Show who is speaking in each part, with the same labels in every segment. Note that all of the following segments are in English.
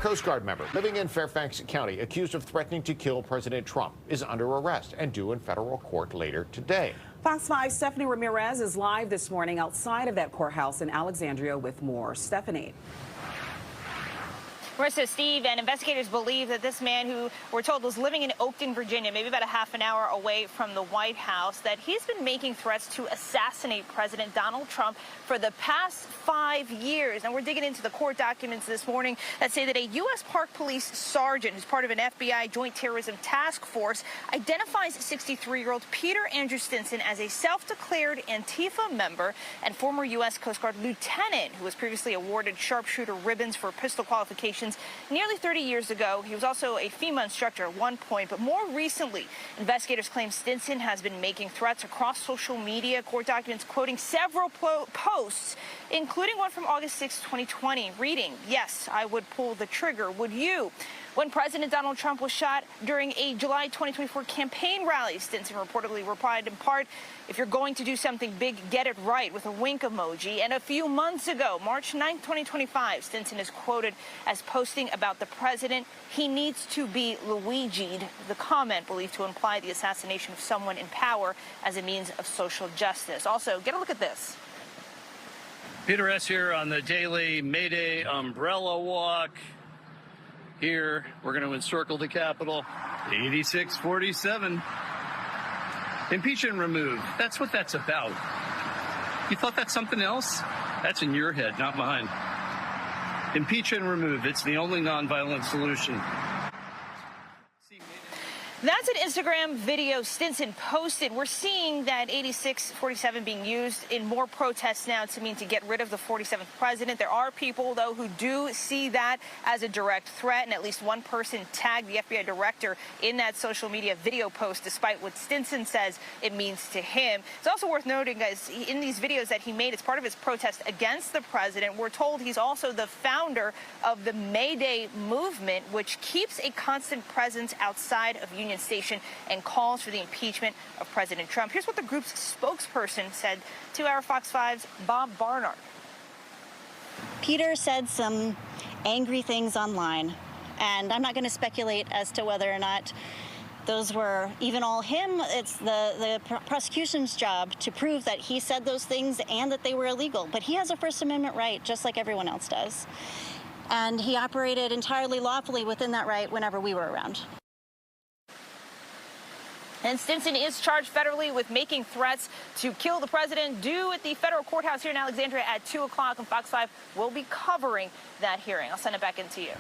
Speaker 1: Coast Guard member living in Fairfax County, accused of threatening to kill President Trump, is under arrest and due in federal court later today.
Speaker 2: Fox 5's Stephanie Ramirez is live this morning outside of that courthouse in Alexandria with more. Stephanie.
Speaker 3: Marissa, Steve, and investigators believe that this man, who we're told was living in Oakton, Virginia, maybe about a half an hour away from the White House, that he's been making threats to assassinate President Donald Trump for the past 5 years. And we're digging into the court documents this morning that say that a U.S. Park Police sergeant, who's part of an FBI Joint Terrorism Task Force, identifies 63-year-old Peter Andrew Stinson as a self-declared Antifa member and former U.S. Coast Guard lieutenant who was previously awarded sharpshooter ribbons for pistol qualifications nearly 30 years ago. He was also a FEMA instructor at one point, but more recently, investigators claim Stinson has been making threats across social media. Court documents quoting several posts, including one from August 6, 2020, reading, "Yes, I would pull the trigger. Would you?" When President Donald Trump was shot during a July 2024 campaign rally, Stinson reportedly replied in part, "If you're going to do something big, get it right," with a wink emoji. And a few months ago, March 9, 2025, Stinson is quoted as posting about the president, "He needs to be Luigi'd," the comment believed to imply the assassination of someone in power as a means of social justice. Also, get a look at this.
Speaker 4: Peter S. here on the daily May Day umbrella walk. Here, we're going to encircle the Capitol. 8647. Impeach and remove. That's what that's about. You thought that's something else? That's in your head, not mine. Impeach and remove. It's the only nonviolent solution.
Speaker 3: That's an Instagram video Stinson posted. We're seeing that 8647 being used in more protests now to mean to get rid of the 47th president. There are people, though, who do see that as a direct threat, and at least one person tagged the FBI director in that social media video post, despite what Stinson says it means to him. It's also worth noting, guys, in these videos that he made as part of his protest against the president, we're told he's also the founder of the May Day movement, which keeps a constant presence outside of Union Station and calls for the impeachment of President Trump. Here's what the group's spokesperson said to our Fox 5's Bob Barnard.
Speaker 5: Peter said some angry things online, and I'm not going to speculate as to whether or not those were even all him. It's the prosecution's job to prove that he said those things and that they were illegal. But he has a First Amendment right, just like everyone else does. And he operated entirely lawfully within that right whenever we were around.
Speaker 3: And Stinson is charged federally with making threats to kill the president, due at the federal courthouse here in Alexandria at 2 o'clock, and Fox 5 will be covering that hearing. I'll send it back into you.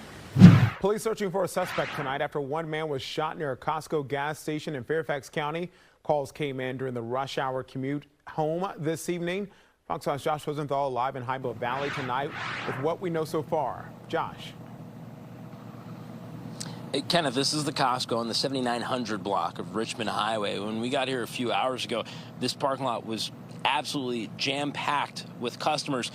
Speaker 6: Police searching for a suspect tonight after one man was shot near a Costco gas station in Fairfax County. Calls came in during the rush hour commute home this evening. Fox 5's Josh Rosenthal live in High Bluff Valley tonight with what we know so far. Josh.
Speaker 7: Hey, Kenneth, this is the Costco on the 7900 block of Richmond Highway. When we got here a few hours ago, this parking lot was absolutely jam-packed with customers.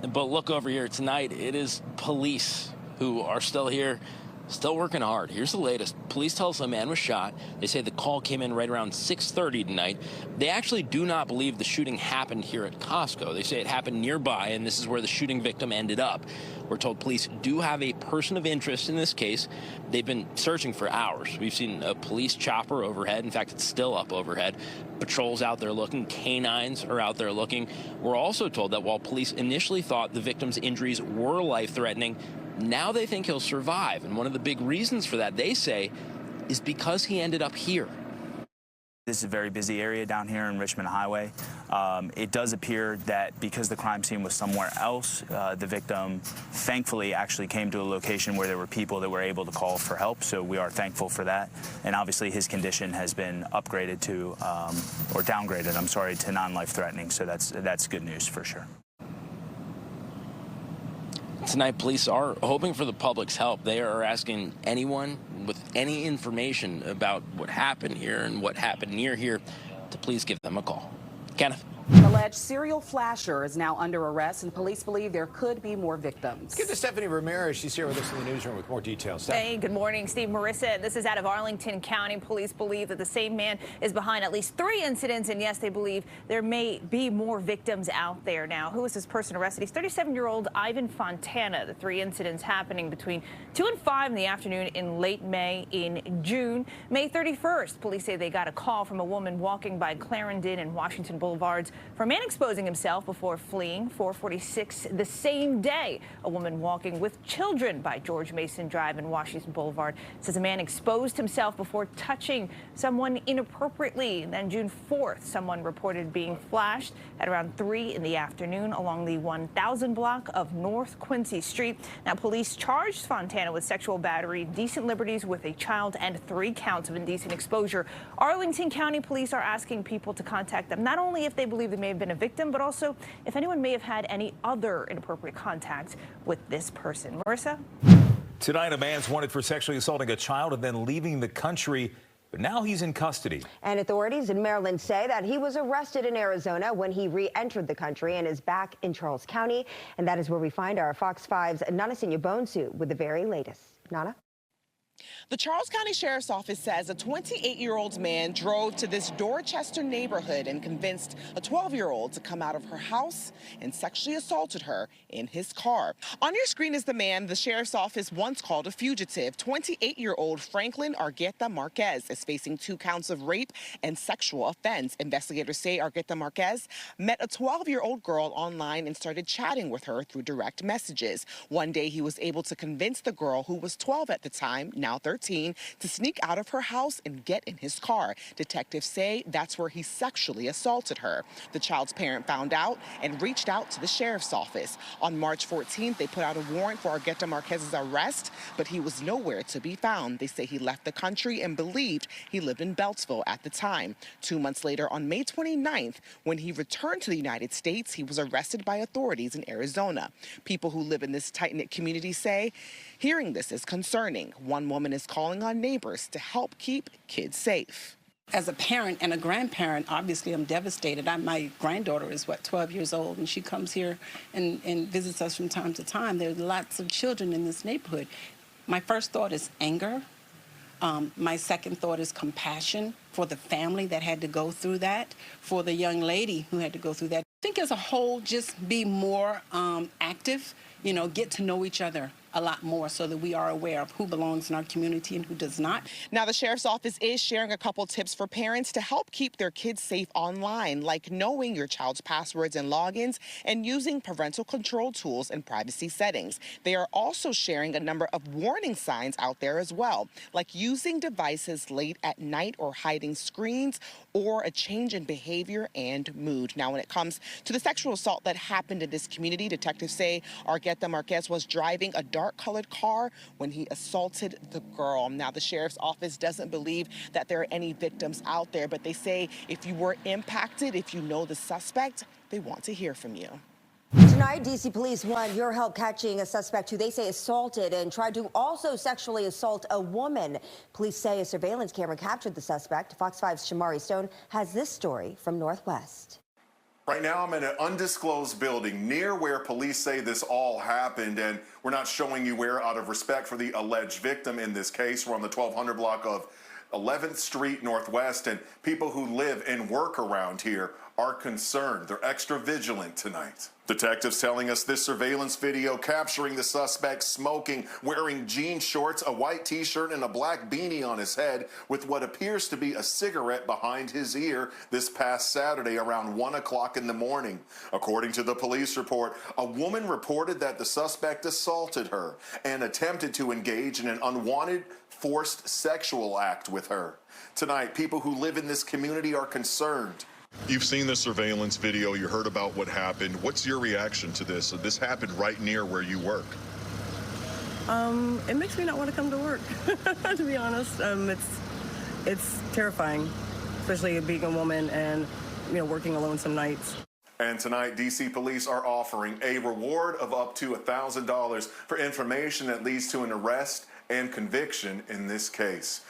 Speaker 7: But look over here tonight, it is police who are still here, still working hard. Here's the latest. Police tell us a man was shot. They say the call came in right around 6:30 tonight. They actually do not believe the shooting happened here at Costco. They say it happened nearby, and this is where the shooting victim ended up. We're told police do have a person of interest in this case. They've been searching for hours. We've seen a police chopper overhead. In fact, it's still up overhead. Patrols out there looking. Canines are out there looking. We're also told that while police initially thought the victim's injuries were life-threatening, now they think he'll survive. And one of the big reasons for that, they say, is because he ended up here.
Speaker 8: This is a very busy area down here in Richmond Highway. It does appear that because the crime scene was somewhere else, the victim thankfully actually came to a location where there were people that were able to call for help, so we are thankful for that. And obviously his condition has been upgraded to, or downgraded, I'm sorry, to non-life-threatening, so that's good news for sure.
Speaker 7: Tonight, police are hoping for the public's help. They are asking anyone with any information about what happened here and what happened near here to please give them a call. Kenneth.
Speaker 2: The alleged serial flasher is now under arrest, and police believe there could be more victims.
Speaker 1: Let's get to Stephanie Ramirez. She's here with us in the newsroom with more details. Stephanie.
Speaker 3: Hey, good morning, Steve. Marissa, this is out of Arlington County. Police believe that the same man is behind at least 3 incidents, and yes, they believe there may be more victims out there now. Who is this person arrested? He's 37-year-old Ivan Fontana. The 3 incidents happening between 2 and 5 in the afternoon in late May. In June, May 31st, police say they got a call from a woman walking by Clarendon and Washington Boulevards for a man exposing himself before fleeing. 4:46 the same day, a woman walking with children by George Mason Drive and Washington Boulevard says a man exposed himself before touching someone inappropriately. And then June 4th, someone reported being flashed at around 3 in the afternoon along the 1000 block of North Quincy Street. Now, police charged Fontana with sexual battery, indecent liberties with a child, and 3 counts of indecent exposure. Arlington County police are asking people to contact them, not only if they believe they may have been a victim, but also if anyone may have had any other inappropriate contact with this person. Marissa?
Speaker 9: Tonight, a man's wanted for sexually assaulting a child and then leaving the country, but now he's in custody.
Speaker 10: And authorities in Maryland say that he was arrested in Arizona when he re-entered the country and is back in Charles County. And that is where we find our Fox 5's Nana Bonsu with the very latest. Nana?
Speaker 11: The Charles County Sheriff's Office says a 28-year-old man drove to this Dorchester neighborhood and convinced a 12-year-old to come out of her house and sexually assaulted her in his car. On your screen is the man the Sheriff's Office once called a fugitive. 28-year-old Franklin Argueta Marquez is facing 2 counts of rape and sexual offense. Investigators say Argueta Marquez met a 12-year-old girl online and started chatting with her through direct messages. One day he was able to convince the girl, who was 12 at the time, now 13, to sneak out of her house and get in his car. Detectives say that's where he sexually assaulted her. The child's parent found out and reached out to the sheriff's office. On March 14th, they put out a warrant for Argueta Marquez's arrest, but he was nowhere to be found. They say he left the country and believed he lived in Beltsville at the time. 2 months later, on May 29th, when he returned to the United States, he was arrested by authorities in Arizona. People who live in this tight-knit community say hearing this is concerning. One woman is calling on neighbors to help keep kids safe.
Speaker 12: As a parent and a grandparent, obviously I'm devastated. My granddaughter is, 12 years old, and she comes here and visits us from time to time. There's lots of children in this neighborhood. My first thought is anger. My second thought is compassion for the family that had to go through that, for the young lady who had to go through that. I think as a whole, just be more active, get to know each other a lot more so that we are aware of who belongs in our community and who does not.
Speaker 11: Now, the sheriff's office is sharing a couple tips for parents to help keep their kids safe online, like knowing your child's passwords and logins and using parental control tools and privacy settings. They are also sharing a number of warning signs out there as well, like using devices late at night or hiding screens or a change in behavior and mood. Now, when it comes to the sexual assault that happened in this community, detectives say Argueta Marquez was driving a dark-colored car when he assaulted the girl. Now, the sheriff's office doesn't believe that there are any victims out there, but they say if you were impacted, if you know the suspect, they want to hear from you.
Speaker 10: Tonight, D.C. police want your help catching a suspect who they say assaulted and tried to also sexually assault a woman. Police say a surveillance camera captured the suspect. Fox 5's Shamari Stone has this story from Northwest.
Speaker 13: Right now, I'm in an undisclosed building near where police say this all happened, and we're not showing you where out of respect for the alleged victim in this case. We're on the 1200 block of 11th Street Northwest, and people who live and work around here are concerned. They're extra vigilant tonight. Detectives telling us this surveillance video capturing the suspect smoking, wearing jean shorts, a white t-shirt, and a black beanie on his head with what appears to be a cigarette behind his ear this past Saturday around 1 o'clock in the morning. According to the police report, a woman reported that the suspect assaulted her and attempted to engage in an unwanted, forced sexual act with her. Tonight, people who live in this community are concerned. You've seen the surveillance video. You heard about what happened. What's your reaction to this? This happened right near where you work.
Speaker 12: It makes me not want to come to work, to be honest. It's terrifying, especially being a woman and, working alone some nights.
Speaker 13: And tonight, D.C. police are offering a reward of up to $1,000 for information that leads to an arrest and conviction in this case.